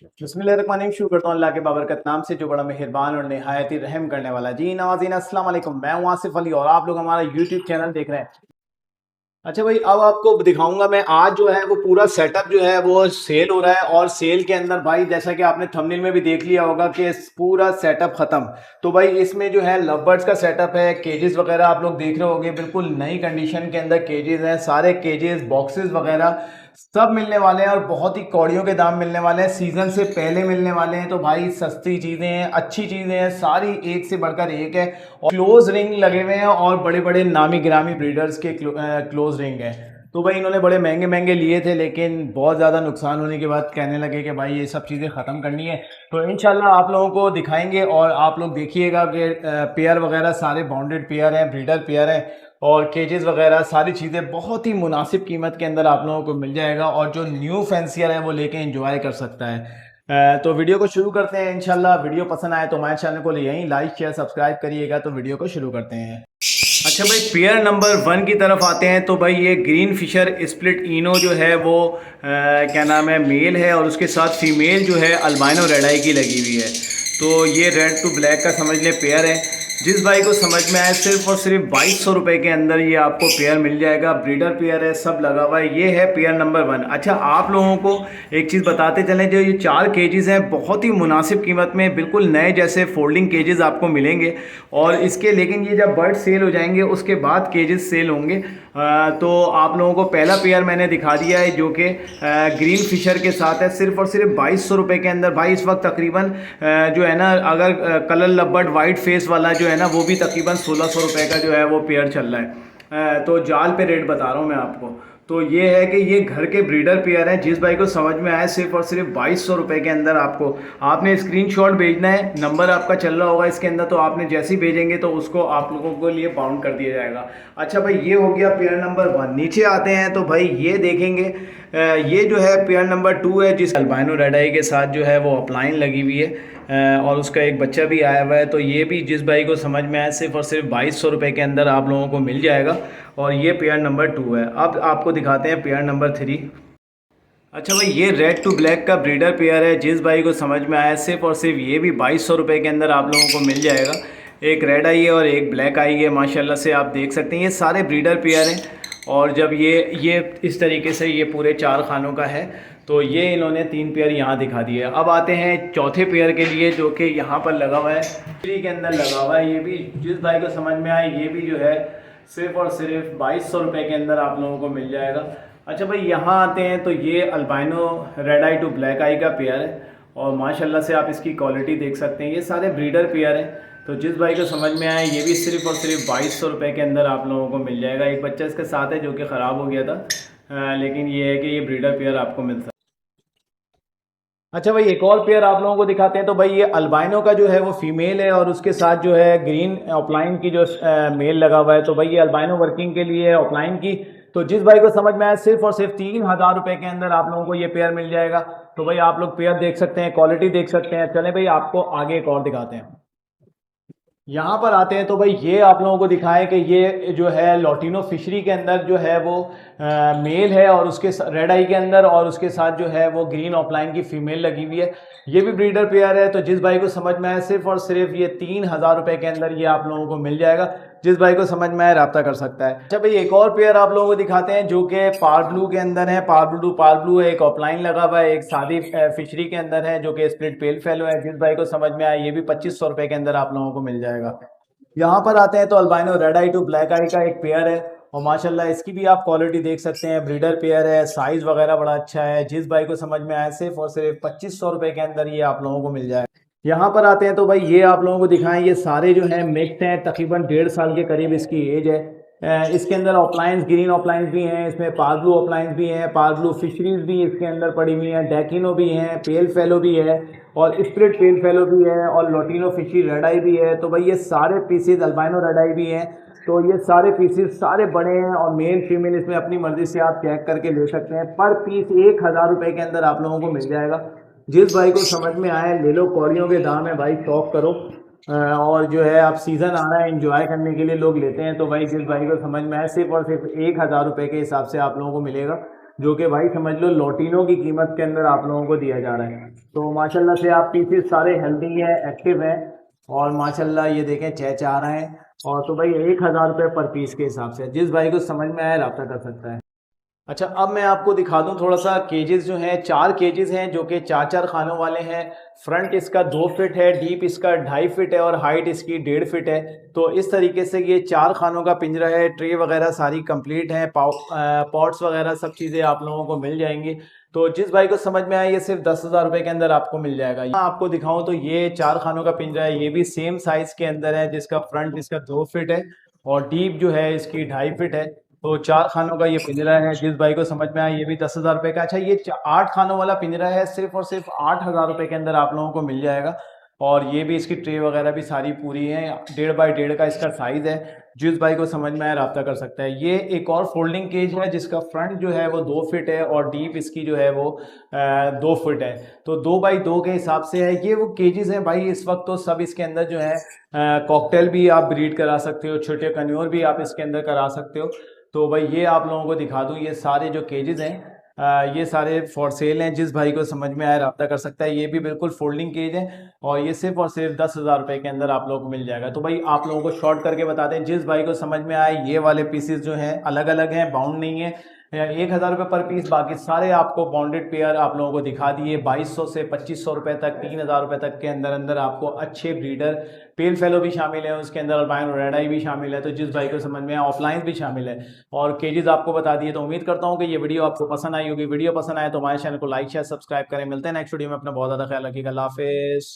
बिस्मिल्लाहिर्रहमानिर्रहीम। शुरू करता हूँ अल्लाह के बाबरकत नाम से जो बड़ा मेहरबान और निहायत ही रहम करने वाला। जी नाज़रीन अस्सलाम वालेकुम, मैं हूँ आसिफ अली और आप लोग हमारा यूट्यूब चैनल देख रहे हैं। अच्छा भाई, अब आपको दिखाऊंगा मैं आज जो है वो पूरा सेटअप जो है वो सेल हो रहा है। और सेल के अंदर भाई जैसा कि आपने थंबनेल में भी देख लिया होगा कि पूरा सेटअप खत्म। तो भाई इसमें जो है लव बर्ड्स का सेटअप है, केजेस वगैरह आप लोग देख रहे होंगे, बिल्कुल नई कंडीशन के अंदर केजेस हैं। सारे केजेस बॉक्सेस वगैरह सब मिलने वाले हैं और बहुत ही कौड़ियों के दाम मिलने वाले हैं, सीजन से पहले मिलने वाले हैं। तो भाई सस्ती चीजें हैं, अच्छी चीजें हैं, सारी एक से बढ़कर एक है। और क्लोज रिंग लगे हुए हैं और बड़े बड़े नामी गिरामी ब्रीडर्स के क्लोज रिंग है। तो भाई इन्होंने बड़े महंगे महंगे लिए थे, लेकिन बहुत ज़्यादा नुकसान होने के बाद कहने लगे कि भाई ये सब चीज़ें ख़त्म करनी है। तो इंशाल्लाह आप लोगों को दिखाएंगे और आप लोग देखिएगा कि पेयर वगैरह सारे बाउंडेड पेयर हैं, ब्रीडर पेयर हैं और केजेस वगैरह सारी चीज़ें बहुत ही मुनासिब कीमत के अंदर आप लोगों को मिल जाएगा। और जो न्यू फैंसियर है वो लेके एंजॉय कर सकता है। तो वीडियो को शुरू करते हैं इंशाल्लाह। वीडियो पसंद आए तो हमारे चैनल को यहीं लाइक शेयर सब्सक्राइब करिएगा। तो वीडियो को शुरू करते हैं। अच्छा भाई, पेयर नंबर 1 की तरफ आते हैं। तो भाई ये ग्रीन फिशर स्प्लिट इनो जो है वो क्या नाम है, मेल है और उसके साथ फीमेल जो है अल्बाइनो रेड आई की लगी हुई है। तो ये रेड टू ब्लैक का समझ लें पेयर है। जिस भाई को समझ में आए सिर्फ और सिर्फ 2200 रुपये के अंदर ये आपको पेयर मिल जाएगा। ब्रीडर पेयर है, सब लगा हुआ है। ये है पेयर नंबर 1। अच्छा आप लोगों को एक चीज़ बताते चलें, जो ये 4 केजेस हैं बहुत ही मुनासिब कीमत में बिल्कुल नए जैसे फोल्डिंग केजेस आपको मिलेंगे। और इसके लेकिन ये जब बर्ड सेल हो जाएंगे उसके बाद केजेस सेल होंगे। तो आप लोगों को पहला पेयर मैंने दिखा दिया है जो कि ग्रीन फिशर के साथ है, सिर्फ और सिर्फ 2200 रुपये के अंदर। भाई इस वक्त तकरीबन जो है ना, अगर कलर लबर्ड वाइट फेस वाला जो है ना वो भी तकरीबन 1600 रुपये का जो है वो पेयर चल रहा है। तो जाल पे रेट बता रहा हूँ मैं आपको। तो ये है कि ये घर के ब्रीडर पेयर हैं। जिस भाई को समझ में आए सिर्फ और सिर्फ 2200 रुपये के अंदर आपको, आपने स्क्रीनशॉट भेजना है, नंबर आपका चल रहा होगा इसके अंदर। तो आपने जैसे ही भेजेंगे तो उसको आप लोगों के लिए बाउंड कर दिया जाएगा। अच्छा भाई, ये हो गया पेयर नंबर 1। नीचे आते हैं तो भाई ये देखेंगे, ये जो है पेयर नंबर 2 है, जिस अल्बाइनो रेड आई के साथ जो है वो अपलाइन लगी हुई है। और उसका एक बच्चा भी आया हुआ है। तो ये भी जिस भाई को समझ में आए सिर्फ और सिर्फ 2200 रुपये के अंदर आप लोगों को मिल जाएगा। और ये पेयर नंबर 2 है। अब आपको दिखाते हैं पेयर नंबर 3। अच्छा भाई, ये रेड टू ब्लैक का ब्रीडर पेयर है। जिस भाई को समझ में आया सिर्फ और सिर्फ ये भी 2200 रुपये के अंदर आप लोगों को मिल जाएगा। एक रेड आई है और एक ब्लैक आई है, माशाल्लाह से आप देख सकते हैं ये सारे ब्रीडर पेयर हैं। और जब ये इस तरीके से ये पूरे 4 खानों का है। तो ये इन्होंने 3 पेयर यहाँ दिखा दिए। अब आते हैं चौथे पेयर के लिए जो कि यहाँ पर लगा हुआ है, फ्री के अंदर लगा हुआ है। ये भी जिस भाई को समझ में आए ये भी जो है सिर्फ और सिर्फ 2200 रुपये के अंदर आप लोगों को मिल जाएगा। अच्छा भाई, यहाँ आते हैं तो ये albino red eye to black eye का पेयर है। और माशाल्लाह से आप इसकी क्वालिटी देख सकते हैं, ये सारे ब्रीडर पेयर हैं। तो जिस भाई को समझ में आए ये भी सिर्फ और सिर्फ 2200 रुपये के अंदर आप लोगों को मिल जाएगा। एक बच्चा इसके साथ है जो कि ख़राब हो गया था, लेकिन ये है कि ये ब्रीडर पेयर आपको मिलता है। अच्छा भाई, एक और पेयर आप लोगों को दिखाते हैं। तो भाई ये अल्बाइनो का जो है वो फीमेल है और उसके साथ जो है ग्रीन ऑफलाइन की जो मेल लगा हुआ है। तो भाई ये अल्बाइनो वर्किंग के लिए ऑफलाइन की। तो जिस भाई को समझ में आए सिर्फ और सिर्फ 3000 रुपये के अंदर आप लोगों को ये पेयर मिल जाएगा। तो भाई आप लोग पेयर देख सकते हैं, क्वालिटी देख सकते हैं। चलें भाई, आपको आगे एक और दिखाते हैं। यहाँ पर आते हैं तो भाई ये आप लोगों को दिखाएं कि ये जो है लॉटिनो फिशरी के अंदर जो है वो मेल है और उसके रेड आई के अंदर, और उसके साथ जो है वो ग्रीन ऑफलाइन की फीमेल लगी हुई है। ये भी ब्रीडर पेयर है। तो जिस भाई को समझ में आए सिर्फ और सिर्फ ये 3000 रुपये के अंदर ये आप लोगों को मिल जाएगा। जिस भाई को समझ में आए रब्ता कर सकता है। अच्छा भाई, एक और पेयर आप लोगों को दिखाते हैं जो कि पार ब्लू के अंदर है। पार ब्लू है, एक ऑफलाइन लगा हुआ है, एक सादी फिशरी के अंदर है जो कि स्प्लिट पेल फेलो है। जिस भाई को समझ में आए ये भी 2500 रुपये के अंदर आप लोगों को मिल जाएगा। यहाँ पर आते हैं तो albino red eye to black eye का एक पेयर है। और माशाल्लाह इसकी भी आप क्वालिटी देख सकते हैं, ब्रीडर पेयर है, साइज वगैरह बड़ा अच्छा है। जिस भाई को समझ में आए सिर्फ और सिर्फ 2500 रुपये के अंदर ये आप लोगों को मिल जाए। यहाँ पर आते हैं तो भाई ये आप लोगों को दिखाएं, ये सारे जो हैं मिक्स हैं, तकरीबन 1.5 साल के करीब इसकी एज है। इसके अंदर ऑफलाइंस, ग्रीन ऑफलाइंस भी हैं, इसमें पार्ब्लू ऑफलाइंस भी हैं, पार्ब्लू फिशरीज भी इसके अंदर पड़ी हुई हैं, डेकिनो भी हैं, पेल फेलो भी है और स्प्लिट पेल फेलो भी है और लोटिनो फिशरी रेड आई भी है। तो भाई ये सारे पीसेज अल्बाइनो रेड आई भी हैं। तो ये सारे पीसेस सारे बड़े हैं और मेल फीमेल इसमें अपनी मर्जी से आप चेक करके ले सकते हैं। पर पीस 1000 रुपये के अंदर आप लोगों को मिल जाएगा। जिस भाई को समझ में आए ले लो, कौड़ियों के दाम है भाई, शौक करो। और जो है आप सीज़न आ रहा है, एंजॉय करने के लिए लोग लेते हैं। तो भाई जिस भाई को समझ में आए सिर्फ और सिर्फ 1000 रुपये के हिसाब से आप लोगों को मिलेगा। जो कि भाई समझ लो लोटिनो की कीमत के अंदर आप लोगों को दिया जा रहा है। तो माशाल्लाह से आप पीसेस सारे हेल्दी हैं, एक्टिव हैं, और माशाल्लाह ये देखें चहचहा रहे हैं। और तो भाई 1,000 रुपये पर पीस के हिसाब से जिस भाई को समझ में आए रब्ता कर सकता है। अच्छा, अब मैं आपको दिखा दूं थोड़ा सा केजेस जो हैं, 4 केजेस हैं जो कि 4-4 खानों वाले हैं। फ्रंट इसका 2 फीट है, डीप इसका 2.5 फीट है, और हाइट इसकी 1.5 फीट है। तो इस तरीके से ये 4 खानों का पिंजरा है। ट्रे वगैरह सारी कंप्लीट है, पॉट्स वगैरह सब चीज़ें आप लोगों को मिल जाएंगी। तो जिस भाई को समझ में आए ये सिर्फ 10,000 रुपये के अंदर आपको मिल जाएगा। यहाँ आपको दिखाऊं तो ये 4 खानों का पिंजरा है, ये भी सेम साइज के अंदर है, जिसका फ्रंट इसका 2 फीट है और डीप जो है इसकी 2.5 फीट है। तो 4 खानों का ये पिंजरा है, जिस भाई को समझ में आए ये भी 10,000 रुपये का। अच्छा, ये 8 खानों वाला पिंजरा है, सिर्फ और सिर्फ 8,000 रुपये के अंदर आप लोगों को मिल जाएगा। और ये भी इसकी ट्रे वगैरह भी सारी पूरी है, 1.5 बाई 1.5 का इसका साइज़ है। जिस भाई को समझ में आए रब्ता कर सकता है। ये एक और फोल्डिंग केज है जिसका फ्रंट जो है वो 2 फीट है और डीप इसकी जो है वो 2 फीट है। तो 2 बाई 2 के हिसाब से है। ये वो केजेस हैं भाई, इस वक्त तो सब इसके अंदर जो है कॉकटेल भी आप ब्रीड करा सकते हो, छोटे कन्योर भी आप इसके अंदर करा सकते हो। तो भाई ये आप लोगों को दिखा दूं, ये सारे जो केजेस हैं ये सारे फॉर सेल हैं। जिस भाई को समझ में आए रब्ता कर सकता है। ये भी बिल्कुल फोल्डिंग केज है और ये सिर्फ और सिर्फ 10,000 रुपये के अंदर आप लोगों को मिल जाएगा। तो भाई आप लोगों को शॉर्ट करके बताते हैं, जिस भाई को समझ में आए ये वाले पीसेस जो हैं अलग अलग हैं, बाउंड नहीं है। 1,000 रुपये पर पीस, बाकी सारे आपको बाउंडेड पेयर आप लोगों को दिखा दिए। 2,200 से 2,500 रुपये तक, 3,000 रुपये तक के अंदर अंदर आपको अच्छे ब्रीडर, पेल फेलो भी शामिल है उसके अंदर, अल्बाइनो रेड आई भी शामिल है। तो जिस भाई को समझ में आए ऑफलाइन भी शामिल है और केजेस आपको बता दिए। तो उम्मीद करता हूँ कि ये वीडियो आपको पसंद आई होगी। वीडियो पसंद आए तो हमारे चैनल को लाइक शेयर सब्सक्राइब करें। मिलते हैं नेक्स्ट वीडियो में, अपना बहुत ज़्यादा ख्याल रखिएगा। अल्लाह हाफिज़।